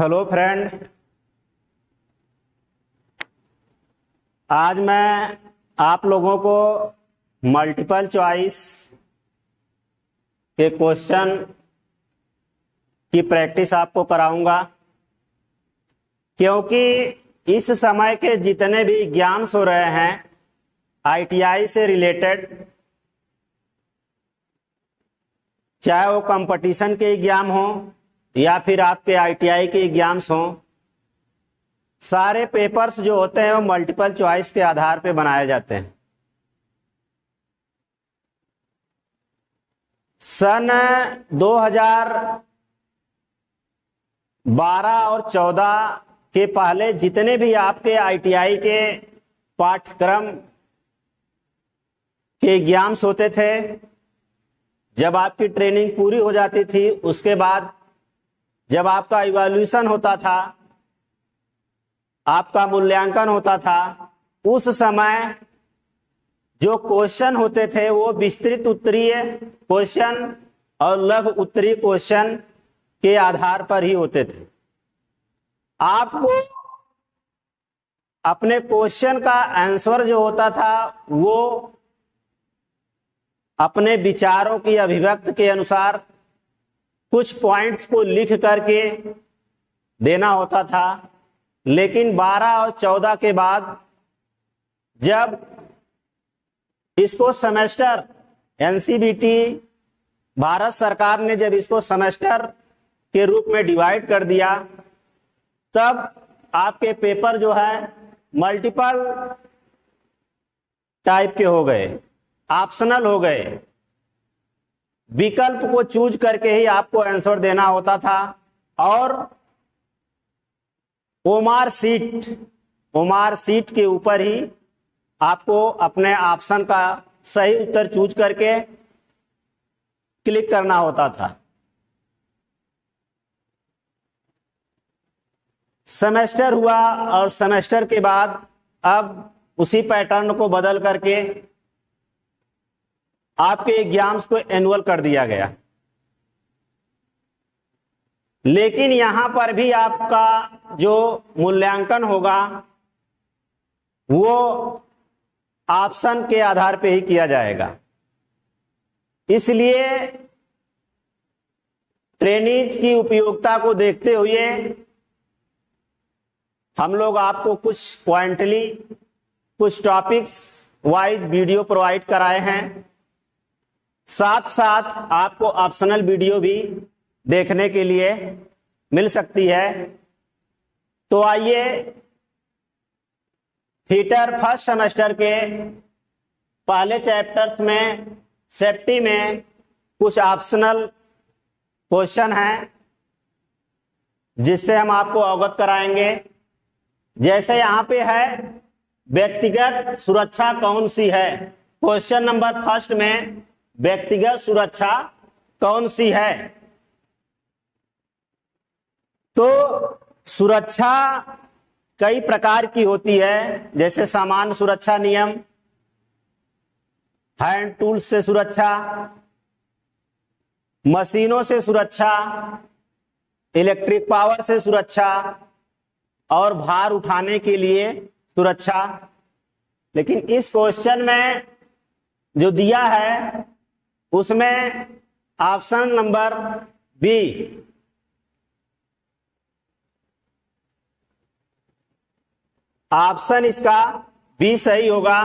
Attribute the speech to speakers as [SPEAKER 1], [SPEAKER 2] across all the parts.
[SPEAKER 1] Hello friend. आज मैं आप लोगों को मल्टीपल चॉइस के क्वेश्चन की प्रैक्टिस आपको कराऊंगा, क्योंकि इस समय के जितने भी एग्जाम्स हो रहे हैं आईटीआई से रिलेटेड, चाहे वो कंपटीशन के एग्जाम हो या फिर आपके आईटीआई के एग्जाम्स हो, सारे पेपर्स जो होते हैं वो मल्टीपल चॉइस के आधार पे बनाए जाते हैं। सन 2012 और 14 के पहले जितने भी आपके आईटीआई के पाठ्यक्रम के एग्जाम्स होते थे, जब आपकी ट्रेनिंग पूरी हो जाती थी, उसके बाद जब आपका इवैल्यूएशन होता था, आपका मूल्यांकन होता था, उस समय जो क्वेश्चन होते थे वो विस्तृत उत्तरीय क्वेश्चन और लघु उत्तरीय क्वेश्चन के आधार पर ही होते थे। आपको अपने क्वेश्चन का आंसर जो होता था वो अपने विचारों की अभिव्यक्ति के अनुसार कुछ पॉइंट्स को लिख करके देना होता था। लेकिन 12 और 14 के बाद जब इसको सेमेस्टर एनसीईआरटी भारत सरकार ने जब इसको सेमेस्टर के रूप में डिवाइड कर दिया, तब आपके पेपर जो है मल्टीपल टाइप के हो गए, ऑप्शनल हो गए। विकल्प को चूज करके ही आपको आंसर देना होता था और ओमार सीट के ऊपर ही आपको अपने ऑप्शन का सही उत्तर चूज करके क्लिक करना होता था। सेमेस्टर हुआ और सेमेस्टर के बाद अब उसी पैटर्न को बदल करके आपके एग्जाम्स को एनुअल कर दिया गया। लेकिन यहां पर भी आपका जो मूल्यांकन होगा वो ऑप्शन के आधार पे ही किया जाएगा। इसलिए ट्रेनीज की उपयोगिता को देखते हुए हम लोग आपको कुछ पॉइंटली कुछ टॉपिक्स वाइज वीडियो प्रोवाइड कराए हैं। साथ साथ आपको ऑप्शनल वीडियो भी देखने के लिए मिल सकती है। तो आइए थिएटर फर्स्ट सेमेस्टर के पहले चैप्टर्स में सेफ्टी में कुछ ऑप्शनल क्वेश्चन हैं जिससे हम आपको अवगत कराएंगे। जैसे यहां पे है, व्यक्तिगत सुरक्षा कौन सी है। क्वेश्चन नंबर फर्स्ट में व्यक्तिगत सुरक्षा कौन सी है। तो सुरक्षा कई प्रकार की होती है, जैसे सामान्य सुरक्षा नियम, हैंड टूल्स से सुरक्षा, मशीनों से सुरक्षा, इलेक्ट्रिक पावर से सुरक्षा और भार उठाने के लिए सुरक्षा। लेकिन इस क्वेश्चन में जो दिया है उसमें ऑप्शन नंबर बी, ऑप्शन इसका बी सही होगा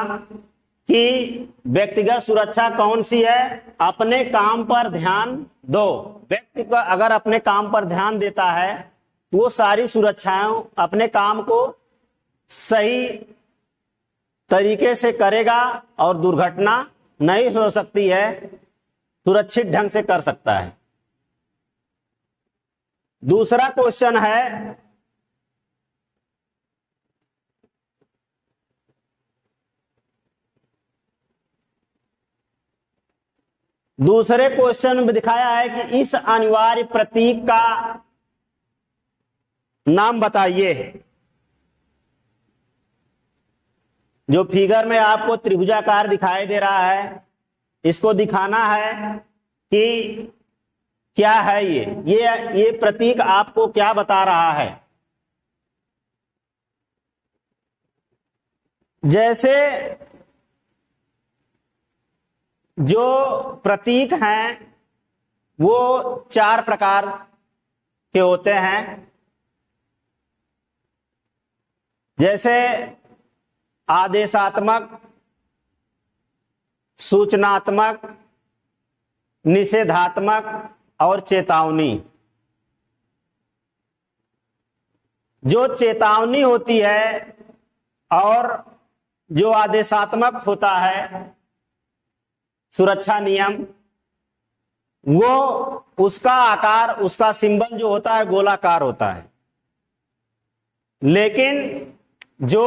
[SPEAKER 1] कि व्यक्तिगत सुरक्षा कौन सी है। अपने काम पर ध्यान दो। व्यक्ति का अगर अपने काम पर ध्यान देता है तो वो सारी सुरक्षाएं अपने काम को सही तरीके से करेगा और दुर्घटना नहीं हो सकती है, सुरक्षित ढंग से कर सकता है। दूसरा क्वेश्चन है, दूसरे क्वेश्चन में दिखाया है कि इस अनिवार्य प्रतीक का नाम बताइए। जो फिगर में आपको त्रिभुजाकार दिखाई दे रहा है, इसको दिखाना है कि क्या है ये प्रतीक आपको क्या बता रहा है? जैसे जो प्रतीक हैं वो 4 प्रकार के होते हैं। जैसे आदेशात्मक, सूचनात्मक, निषेधात्मक और चेतावनी। जो चेतावनी होती है और जो आदेशात्मक होता है, सुरक्षा नियम, वो उसका आकार, उसका सिंबल जो होता है गोलाकार होता है। लेकिन जो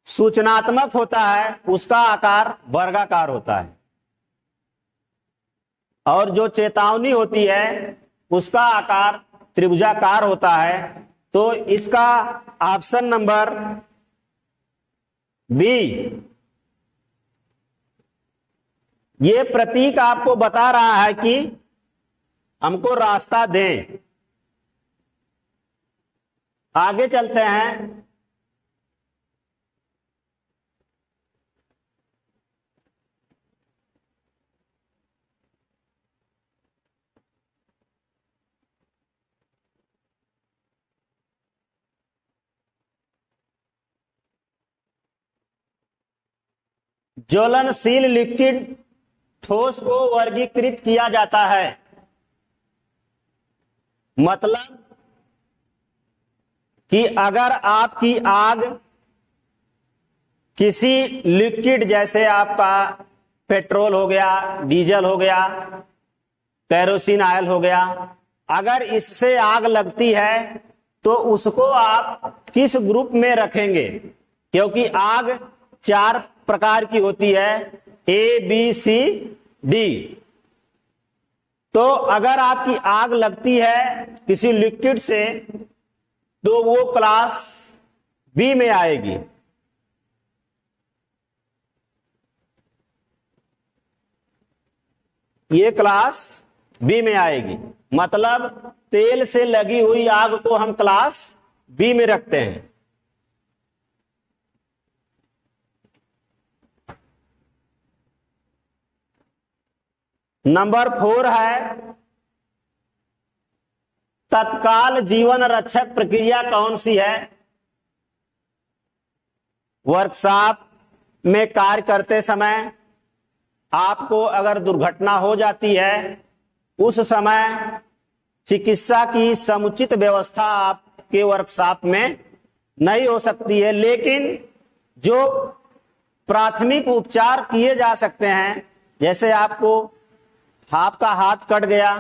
[SPEAKER 1] सूचनात्मक होता है उसका आकार वर्गाकार होता है, और जो चेतावनी होती है उसका आकार त्रिभुजाकार होता है। तो इसका ऑप्शन नंबर बी, ये प्रतीक आपको बता रहा है कि हमको रास्ता दें। आगे चलते हैं। ज्वलनशील लिक्विड ठोस को वर्गीकृत किया जाता है। मतलब कि अगर आपकी आग किसी लिक्विड, जैसे आपका पेट्रोल हो गया, डीजल हो गया, कैरोसिन ऑयल हो गया, अगर इससे आग लगती है तो उसको आप किस ग्रुप में रखेंगे? क्योंकि आग 4 प्रकार की होती है, ए बी सी डी। तो अगर आपकी आग लगती है किसी लिक्विड से तो वो क्लास बी में आएगी। ये क्लास बी में आएगी। मतलब तेल से लगी हुई आग को हम क्लास बी में रखते हैं। नंबर 4 है तत्काल जीवन रक्षक प्रक्रिया कौन सी है? वर्कशॉप में कार्य करते समय आपको अगर दुर्घटना हो जाती है, उस समय चिकित्सा की समुचित व्यवस्था आपके वर्कशॉप में नहीं हो सकती है, लेकिन जो प्राथमिक उपचार किए जा सकते हैं, जैसे आपका हाथ कट गया,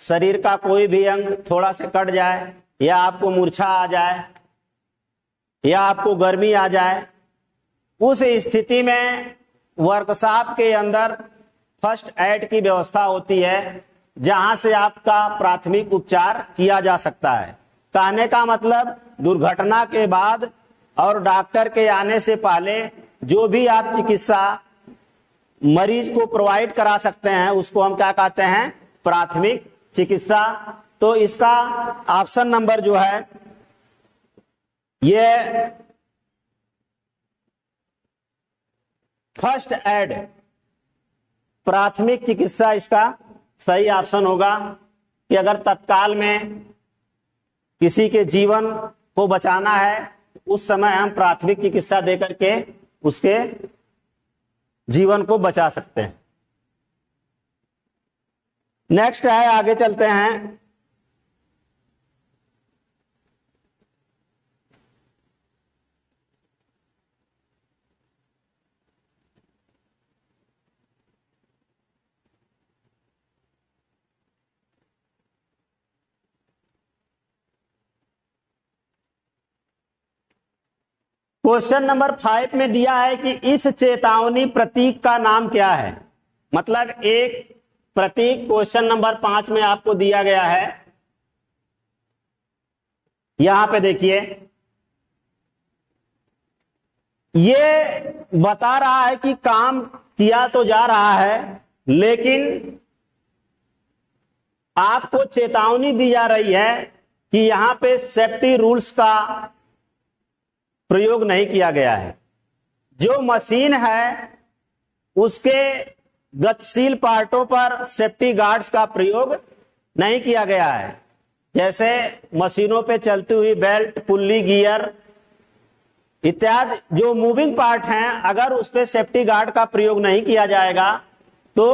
[SPEAKER 1] शरीर का कोई भी अंग थोड़ा से कट जाए, या आपको मूर्छा आ जाए, या आपको गर्मी आ जाए, उस स्थिति में वर्कशॉप के अंदर फर्स्ट एड की व्यवस्था होती है, जहां से आपका प्राथमिक उपचार किया जा सकता है। कहने का मतलब दुर्घटना के बाद और डॉक्टर के आने से पहले जो भी आप चिकित्सा मरीज को प्रोवाइड करा सकते हैं उसको हम क्या कहते हैं? प्राथमिक चिकित्सा। तो इसका ऑप्शन नंबर जो है ये फर्स्ट एड, प्राथमिक चिकित्सा, इसका सही ऑप्शन होगा कि अगर तत्काल में किसी के जीवन को बचाना है उस समय हम प्राथमिक चिकित्सा देकर के उसके जीवन को बचा सकते हैं। नेक्स्ट है, आगे चलते हैं। क्वेश्चन नंबर 5 में दिया है कि इस चेतावनी प्रतीक का नाम क्या है? मतलब एक प्रतीक क्वेश्चन नंबर 5 में आपको दिया गया है। यहां पे देखिए, ये बता रहा है कि काम किया तो जा रहा है, लेकिन आपको चेतावनी दी जा रही है कि यहां पे सेफ्टी रूल्स का प्रयोग नहीं किया गया है। जो मशीन है उसके गतिशील पार्टों पर सेफ्टी गार्ड्स का प्रयोग नहीं किया गया है। जैसे मशीनों पे चलती हुई बेल्ट, पुल्ली, गियर इत्यादि जो मूविंग पार्ट हैं, अगर उस पे सेफ्टी गार्ड का प्रयोग नहीं किया जाएगा तो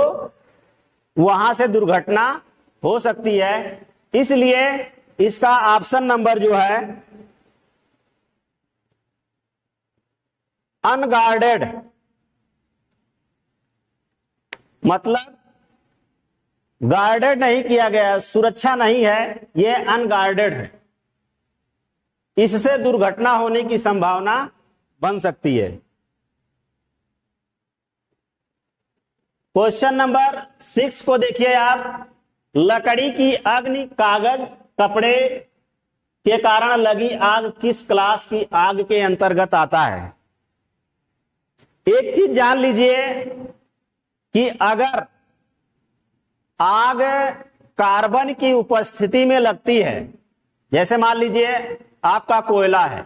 [SPEAKER 1] वहां से दुर्घटना हो सकती है। इसलिए इसका ऑप्शन नंबर जो है अनगार्डेड, मतलब गार्डेड नहीं किया गया, सुरक्षा नहीं है, यह अनगार्डेड है। इससे दुर्घटना होने की संभावना बन सकती है। क्वेश्चन नंबर 6 को देखिए आप। लकड़ी की अग्नि, कागज, कपड़े के कारण लगी आग किस क्लास की आग के अंतर्गत आता है? एक चीज जान लीजिए कि अगर आग कार्बन की उपस्थिति में लगती है, जैसे मान लीजिए आपका कोयला है,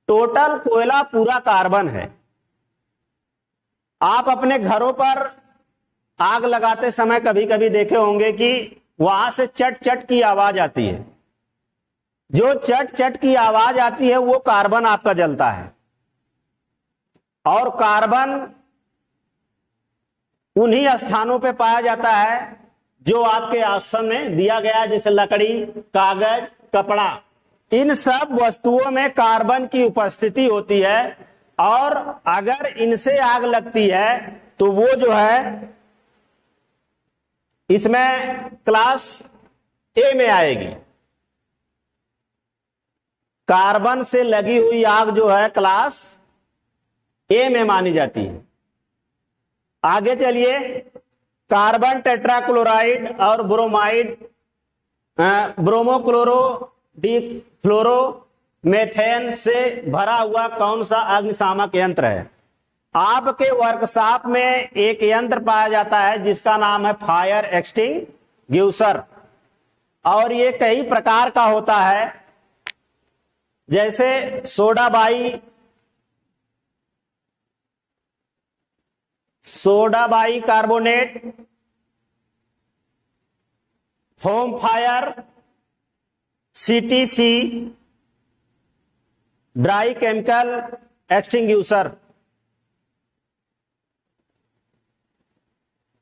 [SPEAKER 1] टोटल कोयला पूरा कार्बन है। आप अपने घरों पर आग लगाते समय कभी कभी देखे होंगे कि वहां से चट चट की आवाज आती है। जो चट चट की आवाज आती है वो कार्बन आपका जलता है। और कार्बन उन्हीं स्थानों पे पाया जाता है जो आपके ऑप्शन में दिया गया, जैसे लकड़ी, कागज, कपड़ा। इन सब वस्तुओं में कार्बन की उपस्थिति होती है और अगर इनसे आग लगती है तो वो जो है इसमें क्लास ए में आएगी। कार्बन से लगी हुई आग जो है क्लास ए में मानी जाती है। आगे चलिए, कार्बन टेट्राक्लोराइड और ब्रोमाइड, ब्रोमोक्लोरो डिफ्लोरो मेथेन से भरा हुआ कौन सा अग्निशामक यंत्र है? आपके वर्कशॉप में एक यंत्र पाया जाता है जिसका नाम है फायर एक्सटिंग्विशर, और ये कई प्रकार का होता है, जैसे soda by carbonate, foam fire, CTC, dry chemical extinguisher.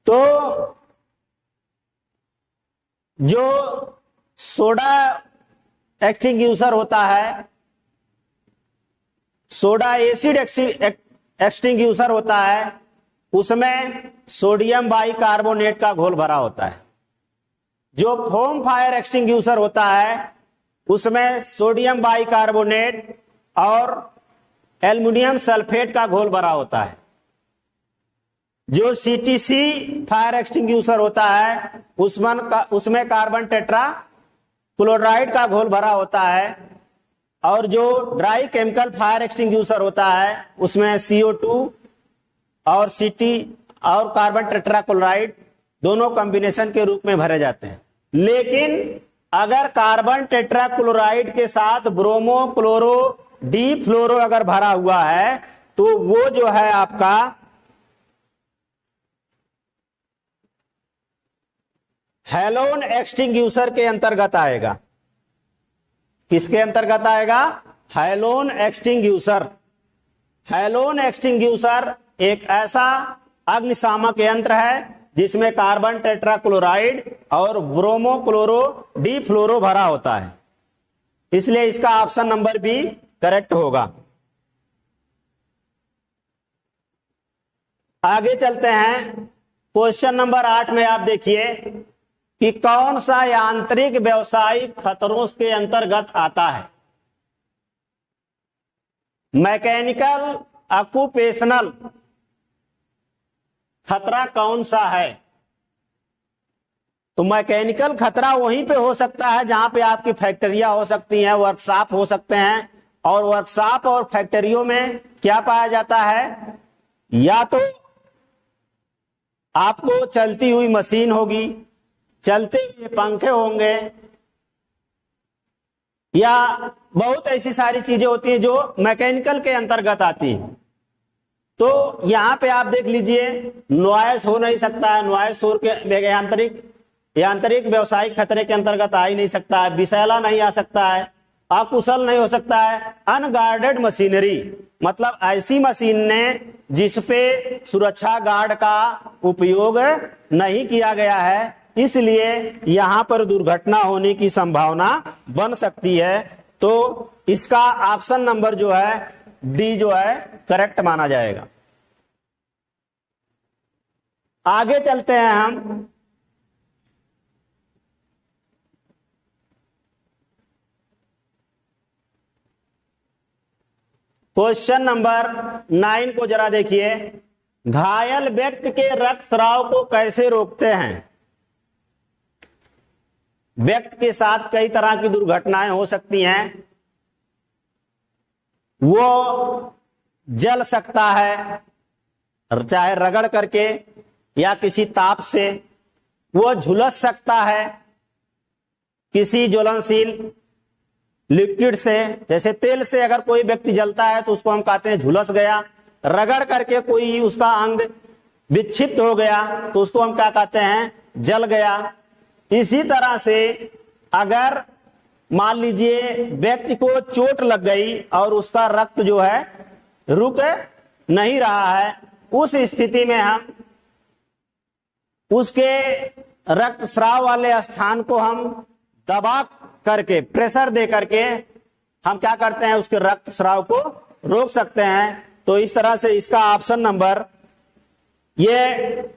[SPEAKER 1] तो जो सोडा एक्सटिंग्विशर होता है, सोडा एसिड एक्सटिंग्विशर होता है, उसमें सोडियम बाइकार्बोनेट का घोल भरा होता है। जो फोम फायर एक्सटिंग्विशर होता है उसमें सोडियम बाइकार्बोनेट और एल्युमिनियम सल्फेट का घोल भरा होता है। जो सीटीसी फायर एक्सटिंग्विशर होता है उसमें कार्बन टेट्रा क्लोराइड का घोल भरा होता है, और जो ड्राई केमिकल फायर एक्सटिंग्विशर होता है उसमें CO2 और सीटी और कार्बन टेट्रा क्लोराइड दोनों कॉम्बिनेशन के रूप में भरे जाते हैं। लेकिन अगर कार्बन टेट्रा क्लोराइड के साथ ब्रोमो क्लोरो डिफ्लोरो अगर भरा हुआ है तो वो जो है आपका हैलोन एक्सटिंग्विशर के अंतर्गत आएगा। किसके अंतर्गत आएगा? Halon extinguisher. हैलोन एक्सटिंग्विशर एक ऐसा अग्निशामक यंत्र है जिसमें कार्बन टेट्राक्लोराइड और ब्रोमो क्लोरो डिफ्लोरो भरा होता है, इसलिए इसका ऑप्शन नंबर बी करेक्ट होगा। आगे चलते हैं। क्वेश्चन नंबर 8 में आप देखिए कि कौन सा यांत्रिक व्यवसायिक खतरों के अंतर्गत आता है? मैकेनिकल ऑक्यूपेशनल खतरा कौन सा है? तो मैकेनिकल खतरा वहीं पे हो सकता है जहां पे आपकी फैक्ट्रियां हो सकती हैं, वर्कशॉप हो सकते हैं, और वर्कशॉप और फैक्ट्रियों में क्या पाया जाता है? या तो आपको चलती हुई मशीन होगी, चलते हुए पंखे होंगे, या बहुत ऐसी सारी चीजें होती हैं जो मैकेनिकल के अंतर्गत आती हैं। तो यहां पे आप देख लीजिए, नॉइस हो नहीं सकता है, नॉइस शोर के यांत्रिक व्यावसायिक खतरे के अंतर्गत आ ही नहीं सकता है, विषैला नहीं आ सकता है, अकुशल नहीं हो सकता है। अनगार्डेड मशीनरी मतलब ऐसी मशीन ने जिसपे सुरक्षा गार्ड का उपयोग नहीं किया गया है, इसलिए यहां पर दुर्घटना होने की संभावना बन सकती है। तो इसका ऑप्शन नंबर जो है डी जो है करेक्ट माना जाएगा। आगे चलते हैं हम। क्वेश्चन नंबर 9 को जरा देखिए। घायल व्यक्ति के रक्तस्राव को कैसे रोकते हैं? व्यक्ति के साथ कई तरह की दुर्घटनाएं हो सकती हैं। वो जल सकता है, चाहे रगड़ करके या किसी ताप से, वो झुलस सकता है किसी ज्वलनशील लिक्विड से, जैसे तेल से अगर कोई व्यक्ति जलता है तो उसको हम कहते हैं झुलस गया। रगड़ करके कोई उसका अंग विक्षिप्त हो गया तो उसको हम क्या कहते हैं? जल गया। इसी तरह से अगर मान लीजिए व्यक्ति को चोट लग गई और उसका रक्त जो है रुक नहीं रहा है, उस स्थिति में हम उसके रक्तस्राव वाले स्थान को हम दबा करके, प्रेशर दे करके हम क्या करते हैं? उसके रक्तस्राव को रोक सकते हैं। तो इस तरह से इसका ऑप्शन नंबर ये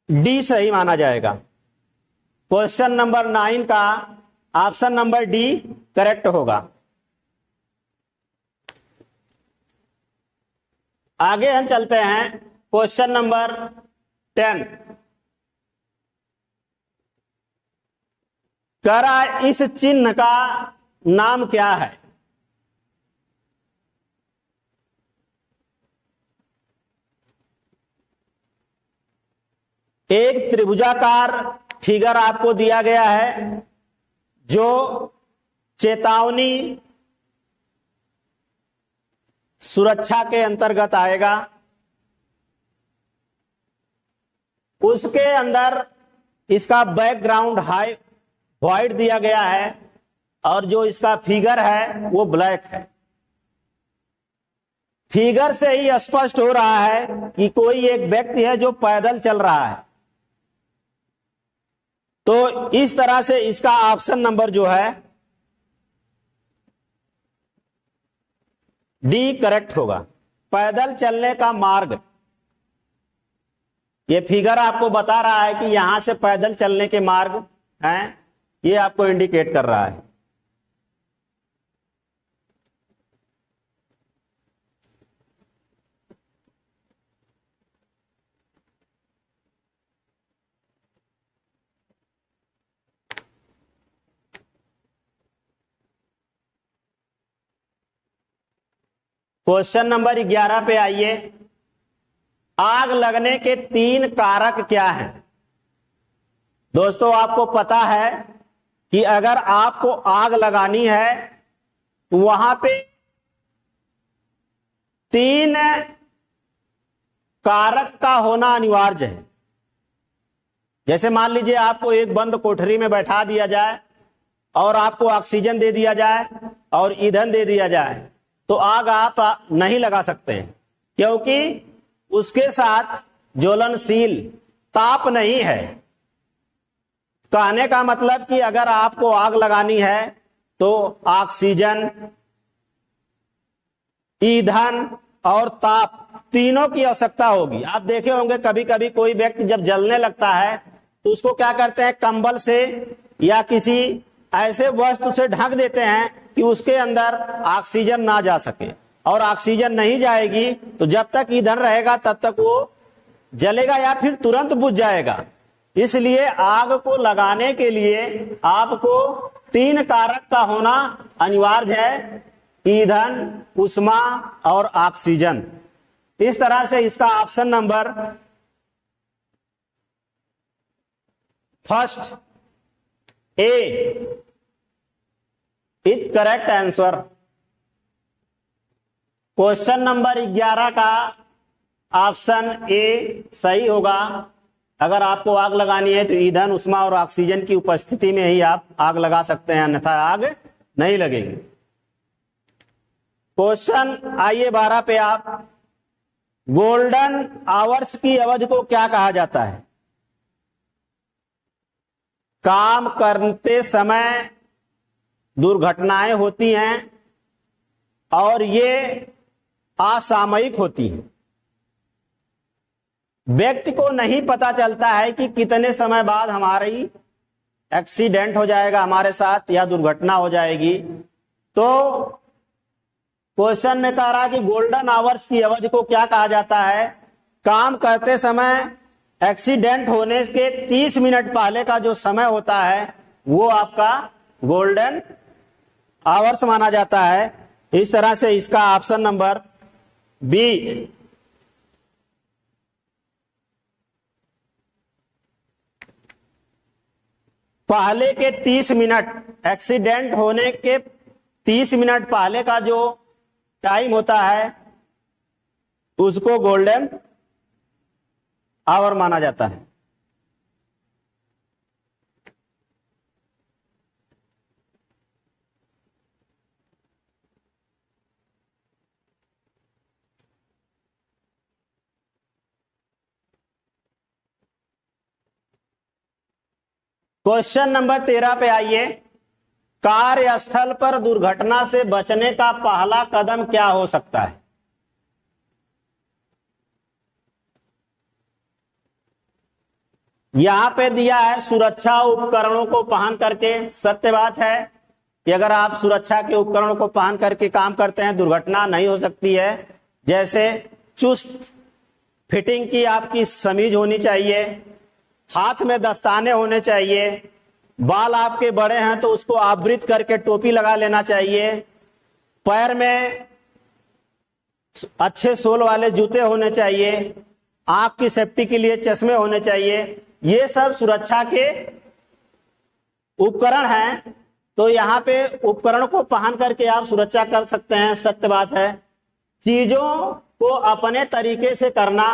[SPEAKER 1] डी सही माना जाएगा। क्वेश्चन नंबर 9 का ऑप्शन नंबर डी करेक्ट होगा। आगे हम चलते हैं क्वेश्चन नंबर 10। कह रहा है इस चिन्ह का नाम क्या है? एक त्रिभुजाकार फिगर आपको दिया गया है जो चेतावनी सुरक्षा के अंतर्गत आएगा। उसके अंदर इसका बैकग्राउंड व्हाइट दिया गया है और जो इसका फिगर है वो ब्लैक है। फिगर से ही स्पष्ट हो रहा है कि कोई एक व्यक्ति है जो पैदल चल रहा है। तो इस तरह से इसका ऑप्शन नंबर जो है डी करेक्ट होगा। पैदल चलने का मार्ग, ये फिगर आपको बता रहा है कि यहां से पैदल चलने के मार्ग हैं, ये आपको इंडिकेट कर रहा है। क्वेश्चन नंबर 11 पे आइए। आग लगने के 3 कारक क्या हैं? दोस्तों आपको पता है कि अगर आपको आग लगानी है तो वहां पे 3 कारक का होना अनिवार्य है। जैसे मान लीजिए आपको एक बंद कोठरी में बैठा दिया जाए और आपको ऑक्सीजन दे दिया जाए और ईंधन दे दिया जाए तो आग आप नहीं लगा सकते हैं, क्योंकि उसके साथ ज्वलनशील ताप नहीं है। कहने का मतलब कि अगर आपको आग लगानी है तो ऑक्सीजन, ईंधन और ताप तीनों की आवश्यकता होगी। आप देखे होंगे कभी कभी कोई व्यक्ति जब जलने लगता है तो उसको क्या करते हैं? कंबल से या किसी ऐसे वस्तु से ढक देते हैं कि उसके अंदर ऑक्सीजन ना जा सके, और ऑक्सीजन नहीं जाएगी तो जब तक ईंधन रहेगा तब तक वो जलेगा या फिर तुरंत बुझ जाएगा। इसलिए आग को लगाने के लिए आपको 3 कारक का होना अनिवार्य है: ईंधन, उष्मा और ऑक्सीजन। इस तरह से इसका option number first A is correct answer. Question number 11 का ऑप्शन ए सही होगा। अगर आपको आग लगानी है तो ईंधन, उष्मा और ऑक्सीजन की उपस्थिति में ही आप आग लगा सकते हैं, अन्यथा आग नहीं लगेगी। क्वेश्चन आइए 12 पे आप, गोल्डन आवर्स की अवधि को क्या कहा जाता है? काम करते समय दुर्घटनाएं होती हैं और ये असामयिक होती हैं। व्यक्ति को नहीं पता चलता है कि कितने समय बाद हमारी एक्सीडेंट हो जाएगा हमारे साथ या दुर्घटना हो जाएगी। तो क्वेश्चन में कह रहा है कि गोल्डन आवर्स की अवधि को क्या कहा जाता है? काम करते समय एक्सीडेंट होने के 30 मिनट पहले का जो समय होता है वो आपका गोल्डन आवर्स माना जाता है। इस तरह से इसका ऑप्शन नंबर बी पहले के 30 मिनट, एक्सीडेंट होने के 30 मिनट पहले का जो टाइम होता है उसको गोल्डन आवर माना जाता है। क्वेश्चन नंबर 13 पे आइए, कार्यस्थल पर दुर्घटना से बचने का पहला कदम क्या हो सकता है? यहां पे दिया है सुरक्षा उपकरणों को पहन करके। सत्य बात है कि अगर आप सुरक्षा के उपकरणों को पहन करके काम करते हैं दुर्घटना नहीं हो सकती है। जैसे चुस्त फिटिंग की आपकी समीज होनी चाहिए, हाथ में दस्ताने होने चाहिए, बाल आपके बड़े हैं तो उसको आवृत करके टोपी लगा लेना चाहिए, पैर में अच्छे सोल वाले जूते होने चाहिए, आंख की सेफ्टी के लिए चश्मे होने चाहिए। ये सब सुरक्षा के उपकरण हैं। तो यहाँ पे उपकरण को पहन करके आप सुरक्षा कर सकते हैं। सत्य बात है। चीजों को अपने तरीके से करना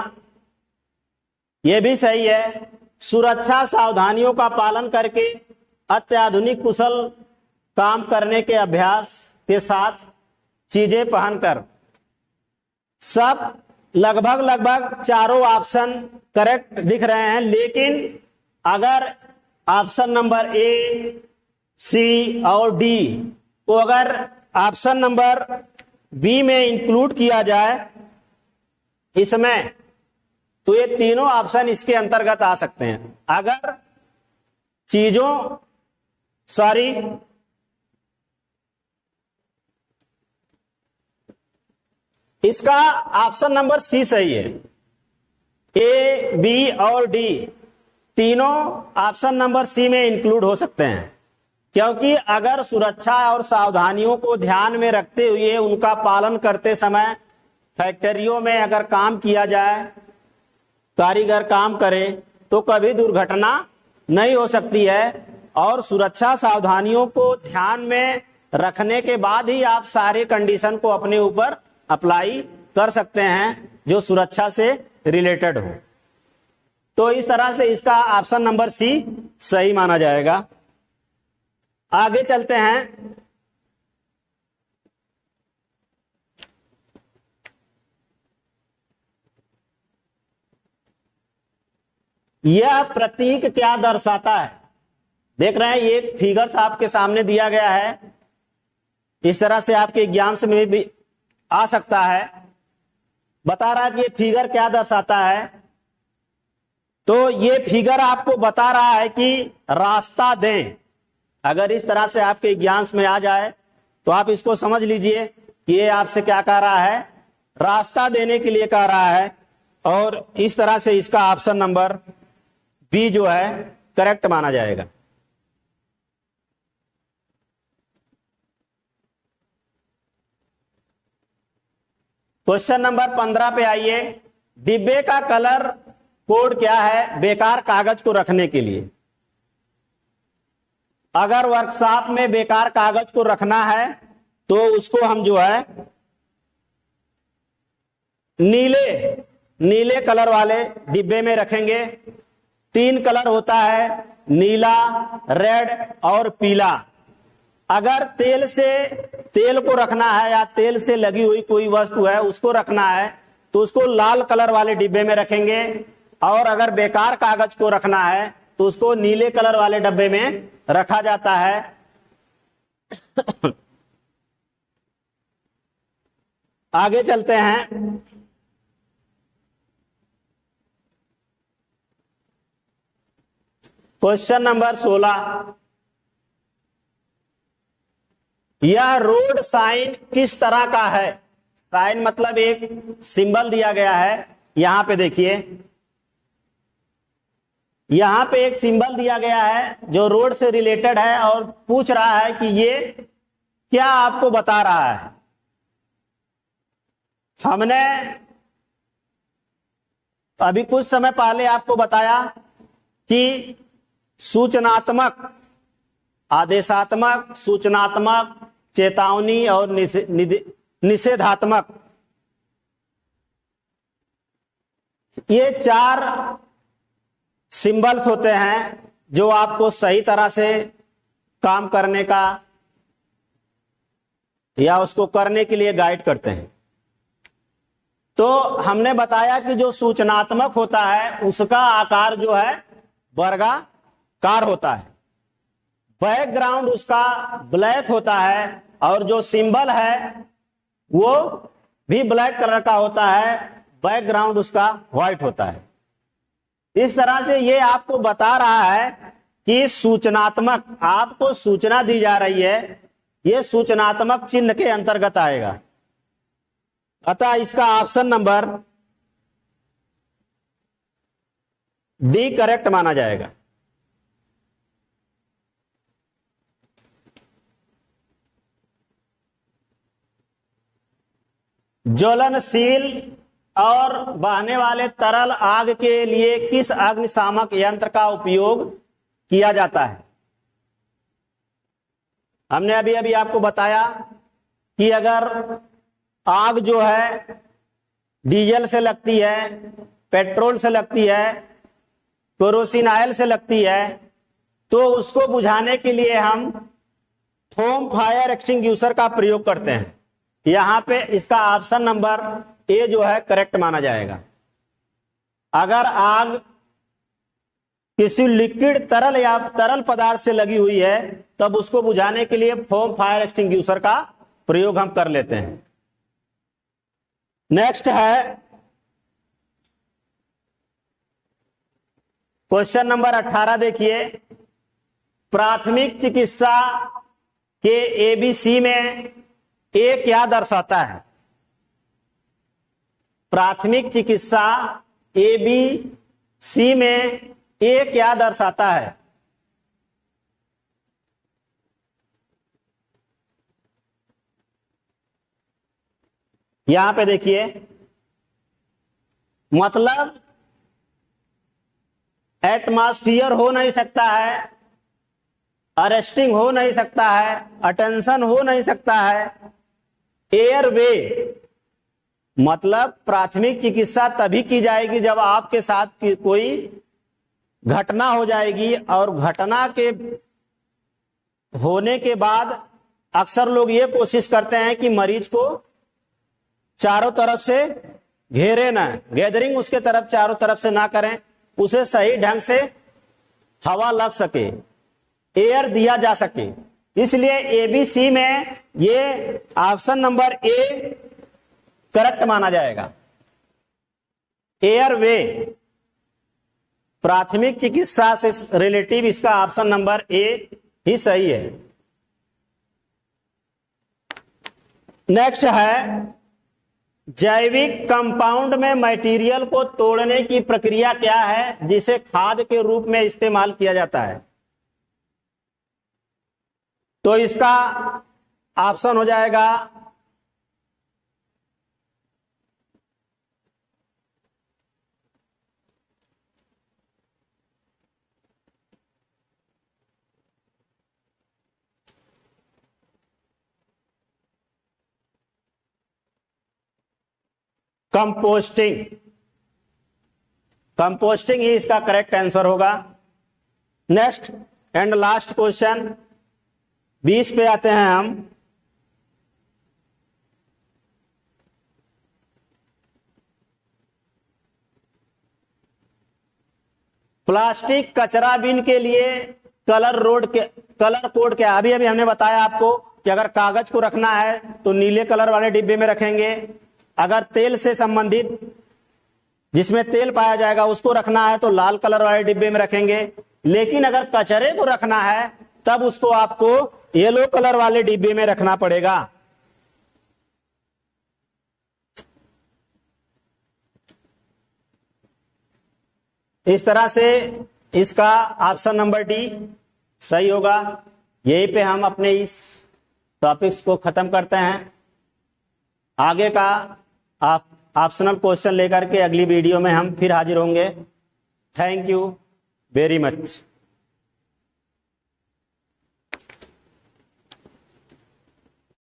[SPEAKER 1] यह भी सही है। सुरक्षा सावधानियों का पालन करके अत्याधुनिक कुशल काम करने के अभ्यास के साथ चीजें पहनकर, सब लगभग चारों ऑप्शन करेक्ट दिख रहे हैं। लेकिन अगर ऑप्शन नंबर ए, सी और डी को अगर ऑप्शन नंबर बी में इंक्लूड किया जाए इसमें, तो ये तीनों ऑप्शन इसके अंतर्गत आ सकते हैं। अगर चीजों इसका ऑप्शन नंबर सी सही है। ए, बी और डी तीनों ऑप्शन नंबर सी में इंक्लूड हो सकते हैं, क्योंकि अगर सुरक्षा और सावधानियों को ध्यान में रखते हुए उनका पालन करते समय फैक्ट्रियों में अगर काम किया जाए, कारीगर काम करे, तो कभी दुर्घटना नहीं हो सकती है। और सुरक्षा सावधानियों को ध्यान में रखने के बाद ही आप सारे कंडीशन को अपने ऊपर अप्लाई कर सकते हैं जो सुरक्षा से रिलेटेड हो। तो इस तरह से इसका ऑप्शन नंबर सी सही माना जाएगा। आगे चलते हैं। यह प्रतीक क्या दर्शाता है? देख रहे हैं, ये फिगर्स आपके सामने दिया गया है। इस तरह से आपके एग्जाम्स में भी आ सकता है। बता रहा है कि ये फिगर क्या दर्शाता है। तो ये फिगर आपको बता रहा है कि रास्ता दें। अगर इस तरह से आपके एग्जाम्स में आ जाए तो आप इसको समझ लीजिए कि ये आपसे क्या कह रहा है, रास्ता देने के लिए कह रहा है। और इस तरह से इसका ऑप्शन नंबर बी जो है करेक्ट माना जाएगा। क्वेश्चन नंबर 15 पे आइए। डिब्बे का कलर कोड क्या है बेकार कागज को रखने के लिए? अगर वर्कशॉप में बेकार कागज को रखना है तो उसको हम जो है नीले नीले कलर वाले डिब्बे में रखेंगे। 3 कलर होता है, नीला, रेड और पीला। अगर तेल को रखना है या तेल से लगी हुई कोई वस्तु है उसको रखना है तो उसको लाल कलर वाले डिब्बे में रखेंगे, और अगर बेकार कागज को रखना है तो उसको नीले कलर वाले डब्बे में रखा जाता है। आगे चलते हैं। क्वेश्चन नंबर 16, यह रोड साइन किस तरह का है? साइन मतलब एक सिंबल दिया गया है। यहां पे देखिए, यहां पे एक सिंबल दिया गया है जो रोड से रिलेटेड है और पूछ रहा है कि ये क्या आपको बता रहा है। हमने अभी कुछ समय पहले आपको बताया कि सूचनात्मक, आदेशात्मक, सूचनात्मक, चेतावनी और निषेधात्मक, ये 4 सिंबल्स होते हैं जो आपको सही तरह से काम करने का या उसको करने के लिए गाइड करते हैं। तो हमने बताया कि जो सूचनात्मक होता है उसका आकार जो है वर्गाकार होता है, बैकग्राउंड उसका ब्लैक होता है और जो सिंबल है वो भी ब्लैक कलर का होता है, बैकग्राउंड उसका व्हाइट होता है। इस तरह से ये आपको बता रहा है कि सूचनात्मक, आपको सूचना दी जा रही है, ये सूचनात्मक चिन्ह के अंतर्गत आएगा। अतः इसका ऑप्शन नंबर डी करेक्ट माना जाएगा। ज्वलनशील और बहने वाले तरल आग के लिए किस अग्निशामक यंत्र का उपयोग किया जाता है? हमने अभी अभी आपको बताया कि अगर आग जो है डीजल से लगती है, पेट्रोल से लगती है, केरोसिन ऑयल से लगती है, तो उसको बुझाने के लिए हम फोम फायर एक्सटिंग्विशर का प्रयोग करते हैं। यहां पे इसका ऑप्शन नंबर ए जो है करेक्ट माना जाएगा। अगर आग किसी लिक्विड, तरल या तरल पदार्थ से लगी हुई है तब उसको बुझाने के लिए फोम फायर एक्सटिंग्विशर का प्रयोग हम कर लेते हैं। नेक्स्ट है क्वेश्चन नंबर 18। देखिए, प्राथमिक चिकित्सा के एबीसी में ए क्या दर्शाता है? प्राथमिक चिकित्सा एबीसी में ए क्या दर्शाता है? यहां पे देखिए, मतलब एटमॉस्फियर हो नहीं सकता है, अरेस्टिंग हो नहीं सकता है, अटेंशन हो नहीं सकता है, एयरवे। मतलब प्राथमिक चिकित्सा तभी की जाएगी जब आपके साथ कोई घटना हो जाएगी, और घटना के होने के बाद अक्सर लोग ये कोशिश करते हैं कि मरीज को चारों तरफ से घेरे ना, गैदरिंग उसके तरफ चारों तरफ से ना करें, उसे सही ढंग से हवा लग सके, एयर दिया जा सके। इसलिए एबीसी में ये ऑप्शन नंबर ए करेक्ट माना जाएगा। एयरवे, प्राथमिक चिकित्सा से रिलेटिव इसका ऑप्शन नंबर ए ही सही है। नेक्स्ट है, जैविक कंपाउंड में मटेरियल को तोड़ने की प्रक्रिया क्या है जिसे खाद के रूप में इस्तेमाल किया जाता है? तो इसका ऑप्शन हो जाएगा कंपोस्टिंग। कंपोस्टिंग ही इसका करेक्ट आंसर होगा। नेक्स्ट एंड लास्ट क्वेश्चन 20 पे आते हैं हम। प्लास्टिक कचरा बिन के लिए कलर कोड क्या? अभी अभी हमने बताया आपको कि अगर कागज को रखना है तो नीले कलर वाले डिब्बे में रखेंगे, अगर तेल से संबंधित जिसमें तेल पाया जाएगा उसको रखना है तो लाल कलर वाले डिब्बे में रखेंगे, लेकिन अगर कचरे को रखना है तब उसको आपको येलो कलर वाले डिब्बे में रखना पड़ेगा। इस तरह से इसका ऑप्शन नंबर डी सही होगा। यहीं पे हम अपने इस टॉपिक्स को खत्म करते हैं। आगे का आप ऑप्शनल क्वेश्चन लेकर के अगली वीडियो में हम फिर हाजिर होंगे। Thank you very much.